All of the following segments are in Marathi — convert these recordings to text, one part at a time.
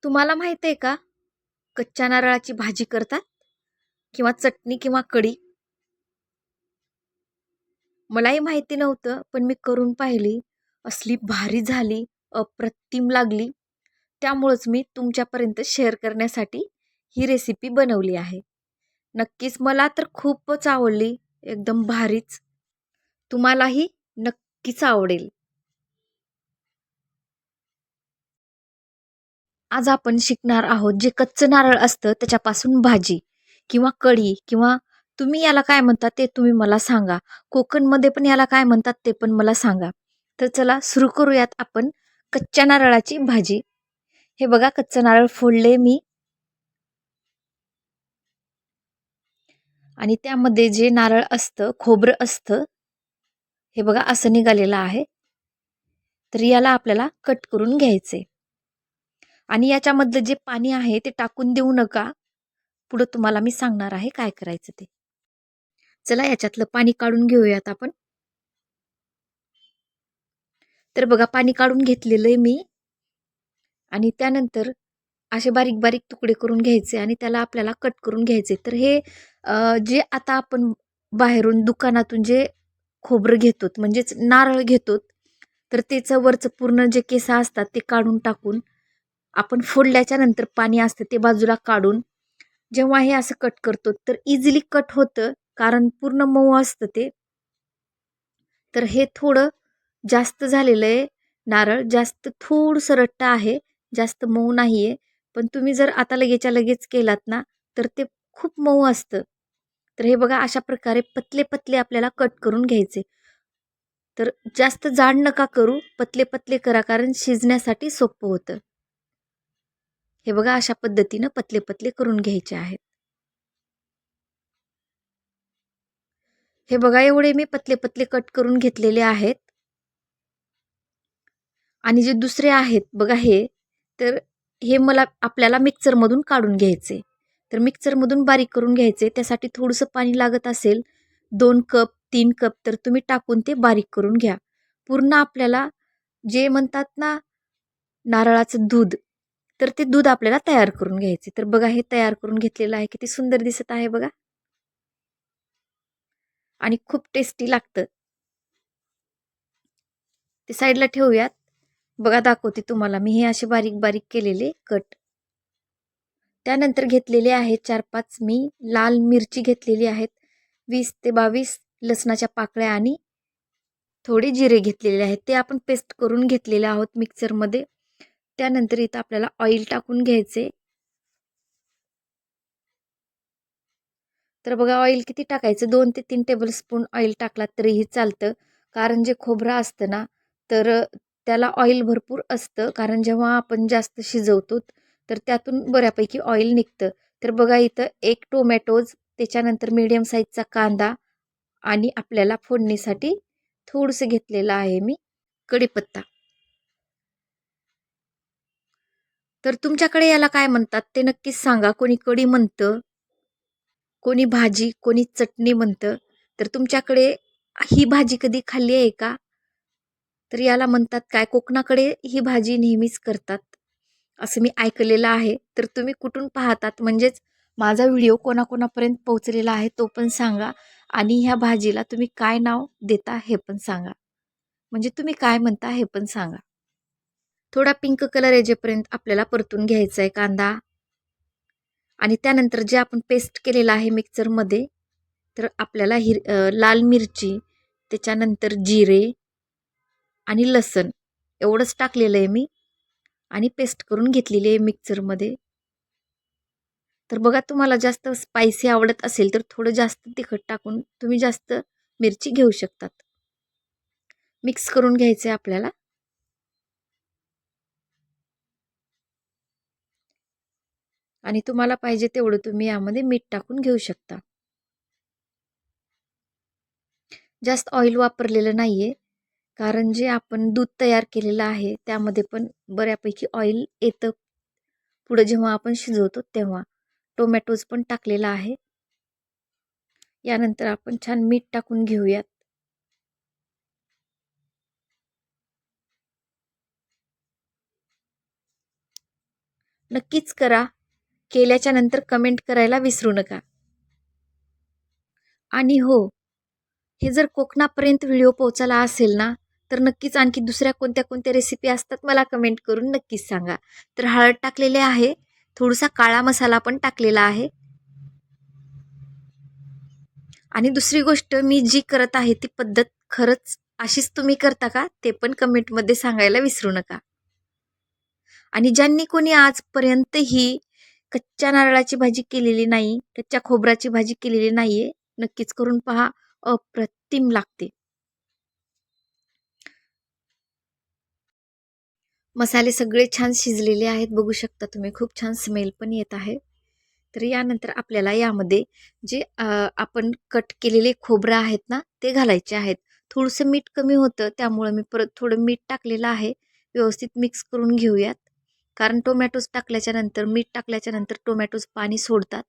तुम्हाला माहित आहे का? कच्च्या नारळाची भाजी करतात किंवा चटणी किंवा कढी. मलाही माहिती नव्हतं, पण मी करून पाहिली. असली भारी झाली, अप्रतिम लागली. त्यामुळंच मी तुमच्यापर्यंत शेअर करण्यासाठी ही रेसिपी बनवली आहे. नक्कीच मला तर खूपच आवडली. एकदम भारीच. तुम्हालाही नक्कीच आवडेल. आज आपण शिकणार आहोत जे कच्चं नारळ असतं त्याच्यापासून भाजी किंवा कढी किंवा तुम्ही याला काय म्हणतात ते तुम्ही मला सांगा. कोकणमध्ये पण याला काय म्हणतात ते पण मला सांगा. तर चला सुरू करूयात आपण कच्च्या नारळाची भाजी. हे बघा कच्चं नारळ फोडले मी आणि त्यामध्ये जे नारळ असतं, खोबरं असतं, हे बघा असं निघालेलं आहे. तर याला आपल्याला कट करून घ्यायचे आणि याच्यामधलं जे पाणी आहे ते टाकून देऊ नका. पुढे तुम्हाला मी सांगणार आहे काय करायचं ते. चला याच्यातलं पाणी काढून घेऊयात आपण. तर बघा पाणी काढून घेतलेलं आहे मी आणि त्यानंतर असे बारीक बारीक तुकडे करून घ्यायचे आणि त्याला आपल्याला कट करून घ्यायचे. तर हे जे आता आपण बाहेरून दुकानातून जे खोबरं घेतो म्हणजेच नारळ घेतो, तर त्याचं वरचं पूर्ण जे केस असतात ते काढून टाकून आपण फोडल्याच्या नंतर पाणी असतं ते बाजूला काढून जेव्हा हे असं कट करतो तर इझिली कट होतं, कारण पूर्ण मऊ असतं ते. तर हे थोडं जास्त झालेलं आहे. नारळ जास्त थोडंसं रट्टा आहे, जास्त मऊ नाही आहे. पण तुम्ही जर आता लगेचच्या लगेच केलात ना, तर ते खूप मऊ असतं. तर हे बघा अशा प्रकारे पतले-पतले आपल्याला कट करून घ्यायचे. तर जास्त जाड नका करू, पतले-पतले करा कारण शिजण्यासाठी सोपं होतं. हे बघा अशा पद्धतीनं पतले-पतले करून घ्यायचे आहेत. हे बघा एवढे मी पतले-पतले कट करून घेतलेले आहेत. आणि जे दुसरे आहेत बघा हे, तर हे मला आपल्याला मिक्सरमधून काढून घ्यायचे. तर मिक्सरमधून बारीक करून घ्यायचे. त्यासाठी थोडंसं पाणी लागत असेल, 2 कप, 3 कप तर तुम्ही टाकून ते बारीक करून घ्या. पूर्ण आपल्याला जे म्हणतात ना नारळाचं दूध, तर ते दूध आपल्याला तयार करून घ्यायचे. तर बघा हे तयार करून घेतलेलं आहे. किती सुंदर दिसत आहे बघा आणि खूप टेस्टी लागतं. ते साईडला ठेवूयात. बघा दाखवते तुम्हाला मी हे असे बारीक-बारीक केलेले कट. त्यानंतर घेतलेले आहेत 4-5 मी लाल मिरची घेतलेली आहेत. 20 ते 22 लसणाच्या पाकळ्या आणि थोडे जिरे घेतलेले आहेत. ते आपण पेस्ट करून घेतलेले आहोत मिक्सरमध्ये. त्यानंतर इथं आपल्याला ऑइल टाकून घ्यायचे. तर बघा ऑइल किती टाकायचं 2 ते 3 टेबलस्पून ऑइल टाकलात तरीही चालतं. कारण जे खोबरं असतं ना, तर त्याला ऑइल भरपूर असतं. कारण जेव्हा आपण जास्त शिजवतो, तर त्यातून बऱ्यापैकी ऑइल निघतं. तर बघा इथं 1 टोमॅटोज, त्याच्यानंतर मीडियम साईजचा कांदा आणि आपल्याला फोडणीसाठी थोडंसं घेतलेलं आहे मी कढीपत्ता. तर तुमच्याकडे याला काय म्हणतात ते नक्कीच सांगा. कोणी कढी म्हणतं, कोणी भाजी, कोणी चटणी म्हणतं. तर तुमच्याकडे ही भाजी कधी खाल्ली आहे का? तर याला म्हणतात काय? कोकणाकडे ही भाजी नेहमीच करतात, असं मी ऐकलेलं आहे. तर तुम्ही कुठून पाहतात? म्हणजेच माझा व्हिडिओ कोणाकोणापर्यंत पोहोचलेला आहे तो पण सांगा आणि ह्या भाजीला तुम्ही काय नाव देता हे पण सांगा. म्हणजे तुम्ही काय म्हणता हे पण सांगा. थोडा पिंक कलर येजेपर्यंत आपल्याला परतून घ्यायचा आहे कांदा आणि त्यानंतर जे आपण पेस्ट केलेलं आहे मिक्सरमध्ये, तर आपल्याला लाल मिरची, त्याच्यानंतर जिरे आणि लसण एवढंच टाकलेलं आहे मी आणि पेस्ट करून घेतलेली आहे मिक्सरमध्ये. तर बघा तुम्हाला जास्त स्पायसी आवडत असेल तर थोडं जास्त तिखट टाकून तुम्ही जास्त मिरची घेऊ शकतात. मिक्स करून घ्यायचं आहे आपल्याला आणि तुम्हाला पाहिजे तेवढं तुम्ही यामध्ये मीठ टाकून घेऊ शकता. जास्त ऑइल वापरलेलं नाहीये, कारण जे आपण दूध तयार केलेलं आहे त्यामध्ये पण बऱ्यापैकी ऑइल येतं. पुढे जेव्हा आपण शिजवतो तेव्हा टोमॅटोज पण टाकलेला आहे. यानंतर आपण छान मीठ टाकून घेऊयात. नक्कीच करा. केल्याच्या नंतर कमेंट करायला विसरू नका. आणि हो, हे जर कोकणापर्यंत व्हिडिओ पोहोचला असेल ना, तर नक्कीच आणखी दुसऱ्या कोणत्या रेसिपी असतात मला कमेंट करून नक्कीच सांगा. तर हळद टाकलेले आहे, थोडासा काळा मसाला पण टाकलेला आहे. आणि दुसरी गोष्ट मी जी करत आहे ती पद्धत खरंच अशीच तुम्ही करता का? ते पण कमेंटमध्ये सांगायला विसरू नका. आणि ज्यांनी कोणी आजपर्यंत ही कच्च्या नारळाची भाजी केलेली नाही, कच्च्या खोबऱ्याची भाजी केलेली नाहीये, नक्कीच करून पहा. अप्रतिम लागते. मसाले सगळे छान शिजलेले आहेत, बघू शकता तुम्ही. खूप छान स्मेल पण येत आहे. तर यानंतर आपल्याला यामध्ये जे आपण कट केलेले खोबरं आहेत ना, ते घालायचे आहेत. थोडंसं मीठ कमी होतं, त्यामुळे मी परत थोडं मीठ टाकलेलं आहे. व्यवस्थित मिक्स करून घेऊयात. कारण टोमॅटोज टाकल्याच्या नंतर, मीठ टाकल्याच्या नंतर टोमॅटोज पाणी सोडतात.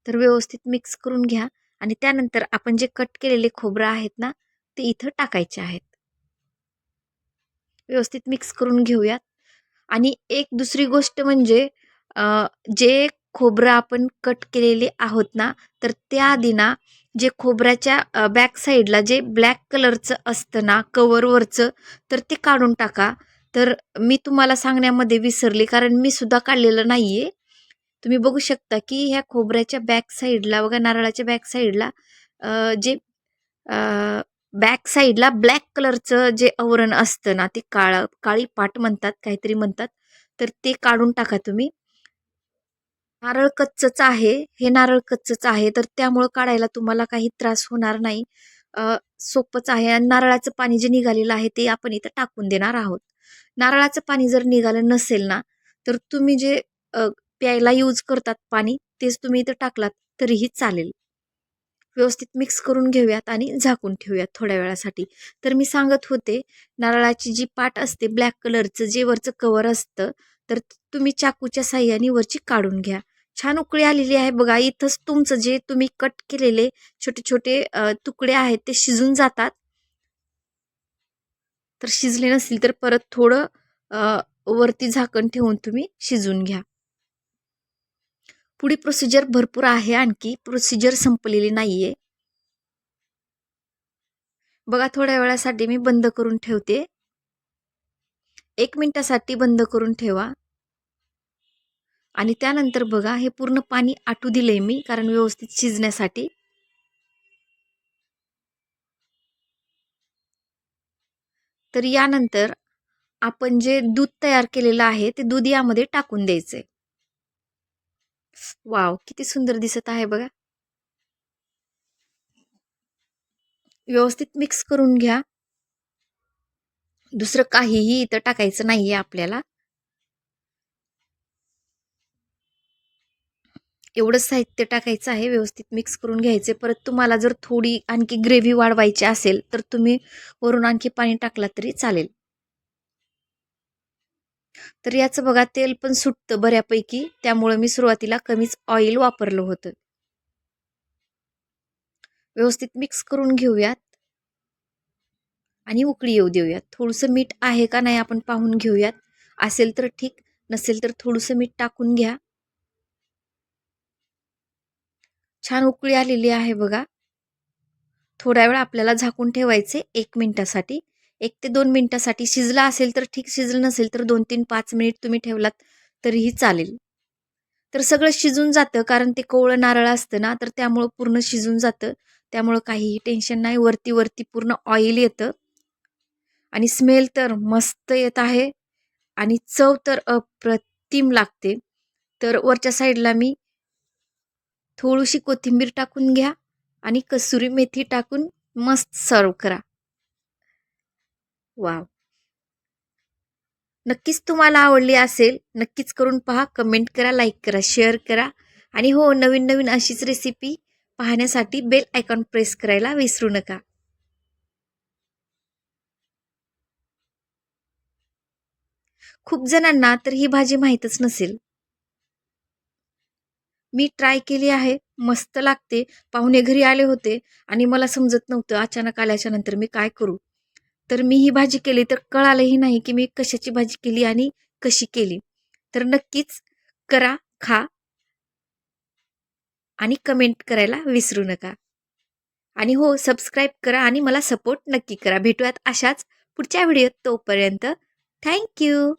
तर व्यवस्थित मिक्स करून घ्या आणि त्यानंतर आपण जे कट केलेले खोबरं आहेत ना, ते इथं टाकायचे आहेत. व्यवस्थित मिक्स करून घेऊयात. आणि एक दुसरी गोष्ट म्हणजे जे खोबरं आपण कट केलेले आहोत ना, तर त्याआधी ना जे खोबऱ्याच्या बॅक साईडला जे ब्लॅक कलरचं असतं ना कव्हरवरचं, तर ते काढून टाका. तर मी तुम्हाला सांगण्यामध्ये विसरले, कारण मी सुद्धा काढलेलं नाही आहे. तुम्ही बघू शकता की ह्या खोबऱ्याच्या बॅक साईडला बघा, नारळाच्या बॅक साईडला जे बॅक साईडला ब्लॅक कलरचं जे आवरण असतं ना, ते काळी पाट म्हणतात, काहीतरी म्हणतात. तर ते काढून टाका तुम्ही. नारळ कच्चच आहे, हे नारळ कच्चच आहे, तर त्यामुळं काढायला तुम्हाला काही त्रास होणार नाही. सोपंच आहे. आणि नारळाचं पाणी जे निघालेलं आहे ते आपण इथं टाकून देणार आहोत. नारळाचं पाणी जर निघालं नसेल ना, तर तुम्ही जे प्यायला यूज करतात पाणी, तेच तुम्ही इथं टाकलात तरीही चालेल. व्यवस्थित मिक्स करून घेऊयात आणि झाकून ठेवूयात थोड्या वेळासाठी. तर मी सांगत होते, नारळाची जी पाट असते ब्लॅक कलरचं जे वरचं कव्हर असतं, तर तुम्ही चाकूच्या साहाय्याने वरची काढून घ्या. छान उकळी आलेली आहे बघा. इथंच तुमचं जे तुम्ही कट केलेले छोटे-छोटे तुकडे आहेत ते शिजून जातात. तर शिजले नसतील तर परत थोडं वरती झाकण ठेवून तुम्ही शिजवून घ्या. पुढे प्रोसिजर भरपूर आहे, आणखी प्रोसिजर संपलेली नाहीये. बघा, थोड्या वेळासाठी मी बंद करून ठेवते. 1 मिनिटासाठी बंद करून ठेवा. आणि त्यानंतर बघा, हे पूर्ण पाणी आटू दिलंय मी, कारण व्यवस्थित शिजण्यासाठी. तर यानंतर आपण जे दूध तयार केलेलं आहे ते दूध यामध्ये टाकून द्यायचंय. वाव, किती सुंदर दिसत आहे बघा. व्यवस्थित मिक्स करून घ्या. दुसरं काहीही इथं टाकायचं नाहीये आपल्याला. एवढं साहित्य टाकायचं आहे. व्यवस्थित मिक्स करून घ्यायचे. परत तुम्हाला जर थोडी आणखी ग्रेव्ही वाढवायची असेल तर तुम्ही वरून आणखी पाणी टाकलं तरी चालेल. तर याचं बघा, तेल पण सुटतं बऱ्यापैकी, त्यामुळे मी सुरुवातीला कमीच ऑइल वापरलं होतं. व्यवस्थित मिक्स करून घेऊयात आणि उकळी येऊ देऊयात. थोडंसं मीठ आहे का नाही आपण पाहून घेऊयात. असेल तर ठीक, नसेल तर थोडंसं मीठ टाकून घ्या. छान उकळी आलेली आहे बघा. थोड्या वेळ आपल्याला झाकून ठेवायचे 1 मिनिटासाठी. 1 ते 2 मिनिटासाठी. शिजला असेल तर ठीक, शिजलं नसेल तर 2, 3, 5 मिनिट तुम्ही ठेवलात तरीही चालेल. तर सगळं शिजून जातं, कारण ते कोवळं नारळ असतं ना, तर त्यामुळं पूर्ण शिजून जातं. त्यामुळं काहीही टेन्शन नाही. वरती पूर्ण ऑइल येतं आणि स्मेल तर मस्त येत आहे आणि चव तर अप्रतिम लागते. तर वरच्या साईडला मी थोडीशी कोथिंबीर टाकून घ्या आणि कसुरी मेथी टाकून मस्त सर्व्ह करा. वाव! नक्कीच तुम्हाला आवडली असेल. नक्कीच करून पहा. कमेंट करा, लाईक करा, शेअर करा. आणि हो, नवीन अशीच रेसिपी पाहण्यासाठी बेल आयकॉन प्रेस करायला विसरू नका. खूप जणांना तर ही भाजी माहीतच नसेल. मी ट्राय केली आहे. मस्त लागते. पाहुणे घरी आले होते आणि मला समजत नव्हतं. अचानक आल्याच्या नंतर मी काय करू? तर मी ही भाजी केली, तर कळालंही नाही की मी कशाची भाजी केली आणि कशी केली. तर नक्कीच करा, खा आणि कमेंट करायला विसरू नका. आणि हो, सबस्क्राईब करा आणि मला सपोर्ट नक्की करा. भेटूयात अशाच पुढच्या व्हिडिओत. तोपर्यंत थँक यू.